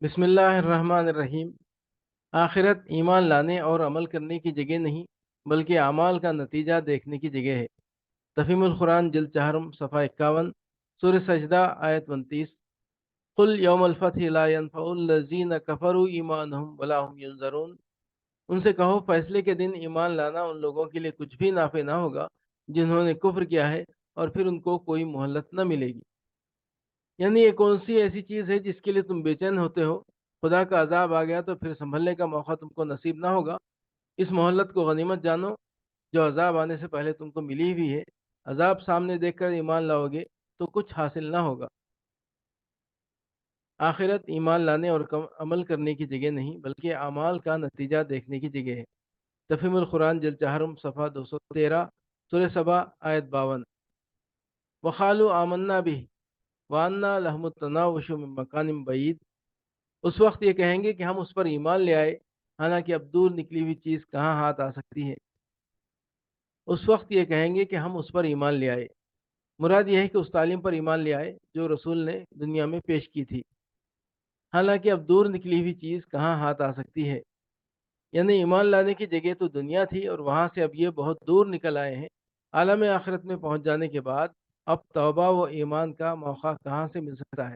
بسم اللہ الرحمن الرحیم۔ آخرت ایمان لانے اور عمل کرنے کی جگہ نہیں بلکہ اعمال کا نتیجہ دیکھنے کی جگہ ہے۔ تفہیم القرآن جلد چہارم صفحہ 51، سورہ سجدہ آیت 29۔ قل یوم الفتح لا ينفع الذین کفروا ایمانہم ولا هم ینظرون۔ ان سے کہو فیصلے کے دن ایمان لانا ان لوگوں کے لیے کچھ بھی نافع نہ ہوگا جنہوں نے کفر کیا ہے اور پھر ان کو کوئی مہلت نہ ملے گی۔ یعنی یہ کون سی ایسی چیز ہے جس کے لیے تم بے چین ہوتے ہو؟ خدا کا عذاب آ گیا تو پھر سنبھلنے کا موقع تم کو نصیب نہ ہوگا۔ اس مہلت کو غنیمت جانو جو عذاب آنے سے پہلے تم کو ملی ہوئی ہے۔ عذاب سامنے دیکھ کر ایمان لاؤ گے تو کچھ حاصل نہ ہوگا۔ آخرت ایمان لانے اور عمل کرنے کی جگہ نہیں بلکہ اعمال کا نتیجہ دیکھنے کی جگہ ہے۔ تفہیم القرآن جلد چہارم صفحہ 213، سورہ سبا آیت 52۔ وقالوا آمنا به وَأَنَّا لَهُمُ التَّنَاوُشُ مِن مَّكَانٍ بَعِيدٍ۔ اس وقت یہ کہیں گے کہ ہم اس پر ایمان لے آئے، حالانکہ اب دور نکلی ہوئی چیز کہاں ہاتھ آ سکتی ہے۔ اس وقت یہ کہیں گے کہ ہم اس پر ایمان لے آئے، مراد یہ ہے کہ اس تعلیم پر ایمان لے آئے جو رسول نے دنیا میں پیش کی تھی، حالانکہ اب دور نکلی ہوئی چیز کہاں ہاتھ آ سکتی ہے۔ یعنی ایمان لانے کی جگہ تو دنیا تھی اور وہاں سے اب یہ بہت دور نکل آئے ہیں۔ عالم آخرت میں پہنچ جانے کے بعد اب توبہ و ایمان کا موقع کہاں سے مل سکتا ہے؟